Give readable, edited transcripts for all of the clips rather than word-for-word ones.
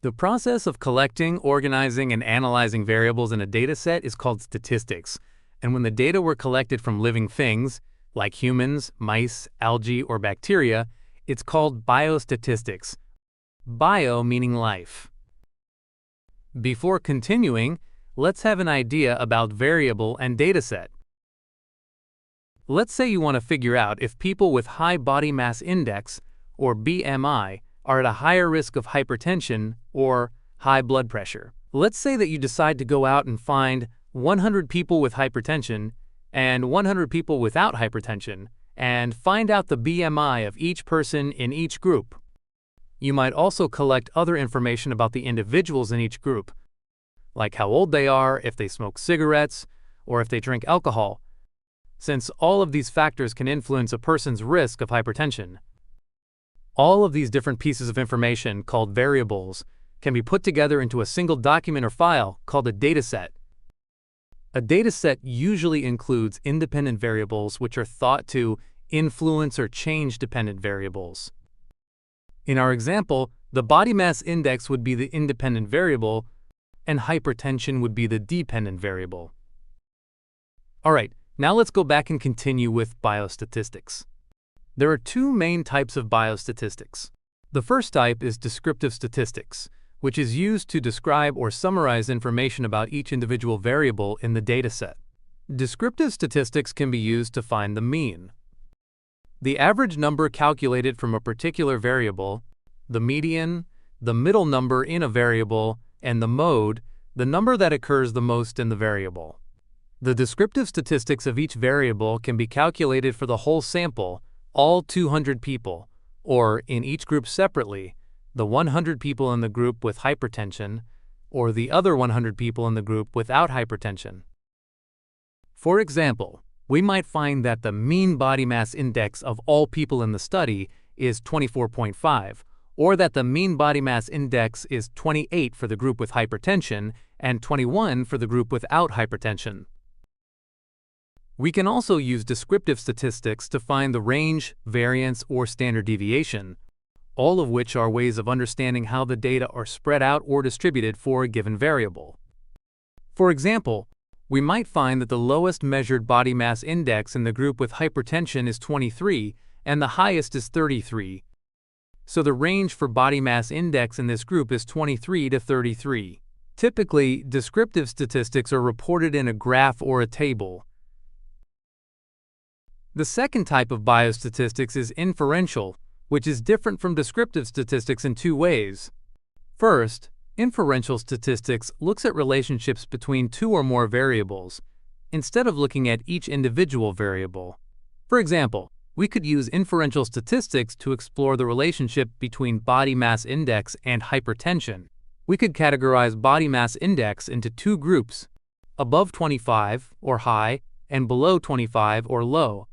The process of collecting, organizing, and analyzing variables in a dataset is called statistics. And when the data were collected from living things, like humans, mice, algae, or bacteria, it's called biostatistics. Bio meaning life. Before continuing, let's have an idea about variable and dataset. Let's say you want to figure out if people with high body mass index, or BMI, are at a higher risk of hypertension or high blood pressure. Let's say that you decide to go out and find 100 people with hypertension and 100 people without hypertension and find out the BMI of each person in each group. You might also collect other information about the individuals in each group, like how old they are, if they smoke cigarettes, or if they drink alcohol, since all of these factors can influence a person's risk of hypertension. All of these different pieces of information, called variables, can be put together into a single document or file called a dataset. A dataset usually includes independent variables which are thought to influence or change dependent variables. In our example, the body mass index would be the independent variable, and hypertension would be the dependent variable. Alright, now let's go back and continue with biostatistics. There are two main types of biostatistics. The first type is descriptive statistics, which is used to describe or summarize information about each individual variable in the dataset. Descriptive statistics can be used to find the mean, the average number calculated from a particular variable, the median, the middle number in a variable, and the mode, the number that occurs the most in the variable. The descriptive statistics of each variable can be calculated for the whole sample, all 200 people, or in each group separately, the 100 people in the group with hypertension, or the other 100 people in the group without hypertension. For example, we might find that the mean body mass index of all people in the study is 24.5, or that the mean body mass index is 28 for the group with hypertension and 21 for the group without hypertension. We can also use descriptive statistics to find the range, variance, or standard deviation, all of which are ways of understanding how the data are spread out or distributed for a given variable. For example, we might find that the lowest measured body mass index in the group with hypertension is 23 and the highest is 33. So the range for body mass index in this group is 23 to 33. Typically, descriptive statistics are reported in a graph or a table. The second type of biostatistics is inferential, which is different from descriptive statistics in two ways. First, inferential statistics looks at relationships between two or more variables, instead of looking at each individual variable. For example, we could use inferential statistics to explore the relationship between body mass index and hypertension. We could categorize body mass index into two groups, above 25 or high and below 25 or low.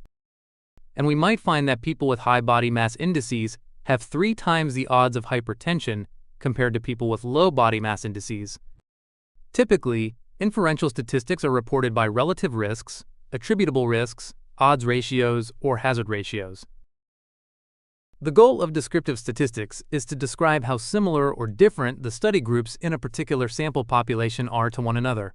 And we might find that people with high body mass indices have 3 times the odds of hypertension compared to people with low body mass indices. Typically, inferential statistics are reported by relative risks, attributable risks, odds ratios, or hazard ratios. The goal of descriptive statistics is to describe how similar or different the study groups in a particular sample population are to one another.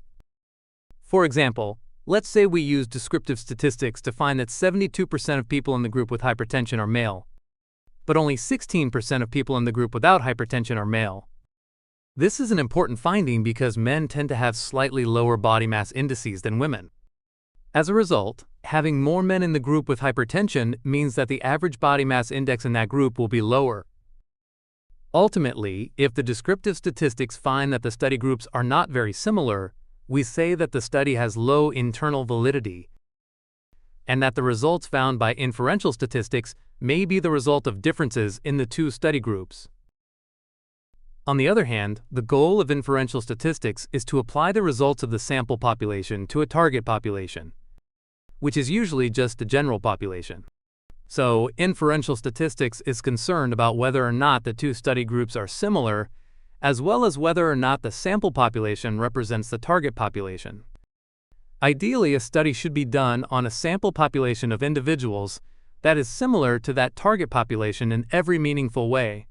For example, let's say we use descriptive statistics to find that 72% of people in the group with hypertension are male, but only 16% of people in the group without hypertension are male. This is an important finding because men tend to have slightly lower body mass indices than women. As a result, having more men in the group with hypertension means that the average body mass index in that group will be lower. Ultimately, if the descriptive statistics find that the study groups are not very similar, we say that the study has low internal validity, and that the results found by inferential statistics may be the result of differences in the two study groups. On the other hand, the goal of inferential statistics is to apply the results of the sample population to a target population, which is usually just the general population. So, inferential statistics is concerned about whether or not the two study groups are similar, as well as whether or not the sample population represents the target population. Ideally, a study should be done on a sample population of individuals that is similar to that target population in every meaningful way.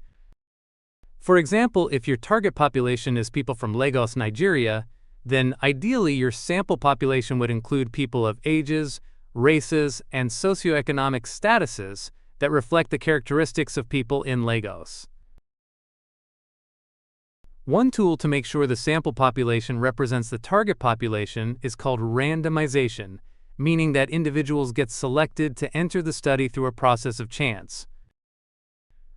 For example, if your target population is people from Lagos, Nigeria, then ideally your sample population would include people of ages, races, and socioeconomic statuses that reflect the characteristics of people in Lagos. One tool to make sure the sample population represents the target population is called randomization, meaning that individuals get selected to enter the study through a process of chance.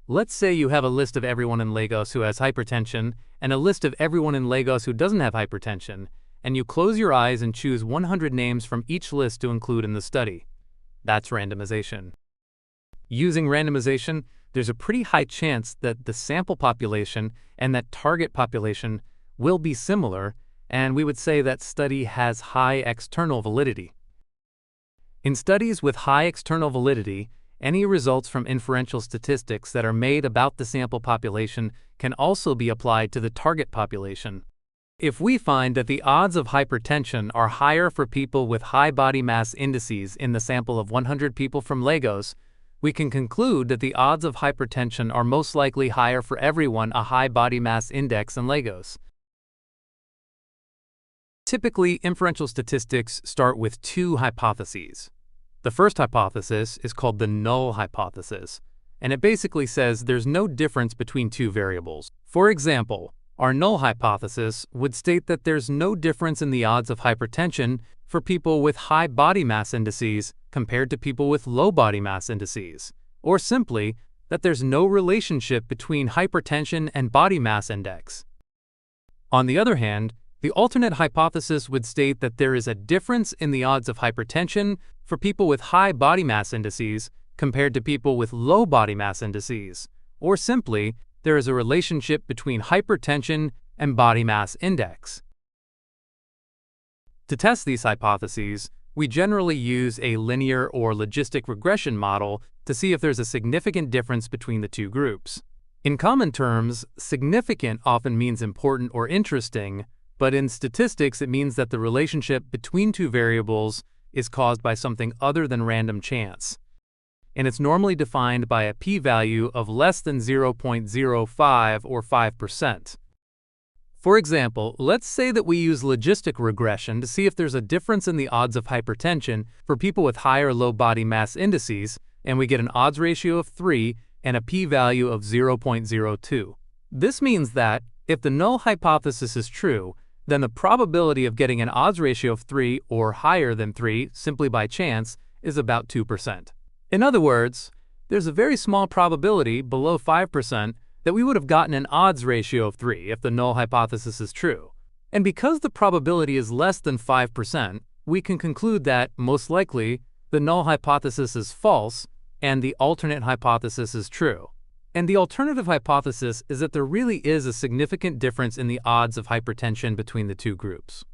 Let's say you have a list of everyone in Lagos who has hypertension and a list of everyone in Lagos who doesn't have hypertension, and you close your eyes and choose 100 names from each list to include in the study. That's randomization. Using randomization, there's a pretty high chance that the sample population and that target population will be similar, and we would say that study has high external validity. In studies with high external validity, any results from inferential statistics that are made about the sample population can also be applied to the target population. If we find that the odds of hypertension are higher for people with high body mass indices in the sample of 100 people from Lagos, we can conclude that the odds of hypertension are most likely higher for everyone a high body mass index in Lagos. Typically, inferential statistics start with two hypotheses. The first hypothesis is called the null hypothesis, and it basically says there's no difference between two variables. For example, our null hypothesis would state that there's no difference in the odds of hypertension for people with high body mass indices compared to people with low body mass indices, or simply that there's no relationship between hypertension and body mass index. On the other hand, the alternate hypothesis would state that there is a difference in the odds of hypertension for people with high body mass indices compared to people with low body mass indices, or simply there is a relationship between hypertension and body mass index. To test these hypotheses, we generally use a linear or logistic regression model to see if there's a significant difference between the two groups. In common terms, significant often means important or interesting, but in statistics it means that the relationship between two variables is caused by something other than random chance. And it's normally defined by a p-value of less than 0.05 or 5%. For example, let's say that we use logistic regression to see if there's a difference in the odds of hypertension for people with high or low body mass indices, and we get an odds ratio of 3 and a p-value of 0.02. This means that if the null hypothesis is true, then the probability of getting an odds ratio of 3 or higher than 3 simply by chance is about 2%. In other words, there's a very small probability, below 5%, that we would have gotten an odds ratio of 3 if the null hypothesis is true. And because the probability is less than 5%, we can conclude that, most likely, the null hypothesis is false and the alternate hypothesis is true. And the alternative hypothesis is that there really is a significant difference in the odds of hypertension between the two groups.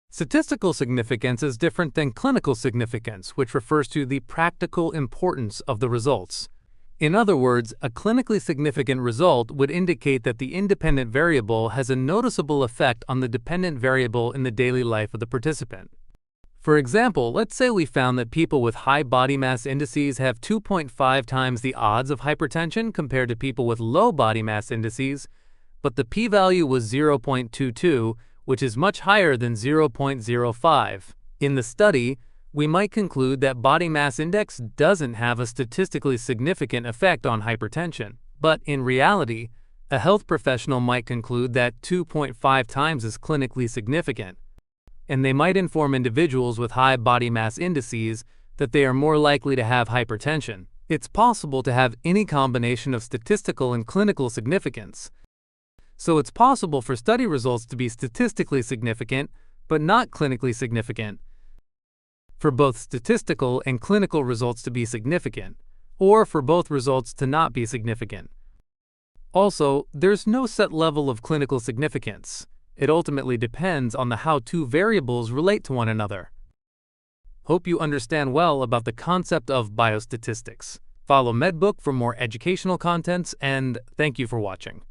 Statistical significance is different than clinical significance, which refers to the practical importance of the results. In other words, a clinically significant result would indicate that the independent variable has a noticeable effect on the dependent variable in the daily life of the participant. For example, let's say we found that people with high body mass indices have 2.5 times the odds of hypertension compared to people with low body mass indices, but the p-value was 0.22, which is much higher than 0.05. In the study, we might conclude that body mass index doesn't have a statistically significant effect on hypertension. But in reality, a health professional might conclude that 2.5 times is clinically significant, and they might inform individuals with high body mass indices that they are more likely to have hypertension. It's possible to have any combination of statistical and clinical significance. So it's possible for study results to be statistically significant, but not clinically significant, for both statistical and clinical results to be significant, or for both results to not be significant. Also, there's no set level of clinical significance. It ultimately depends on how two variables relate to one another. Hope you understand well about the concept of biostatistics. Follow Medbook for more educational contents, and thank you for watching.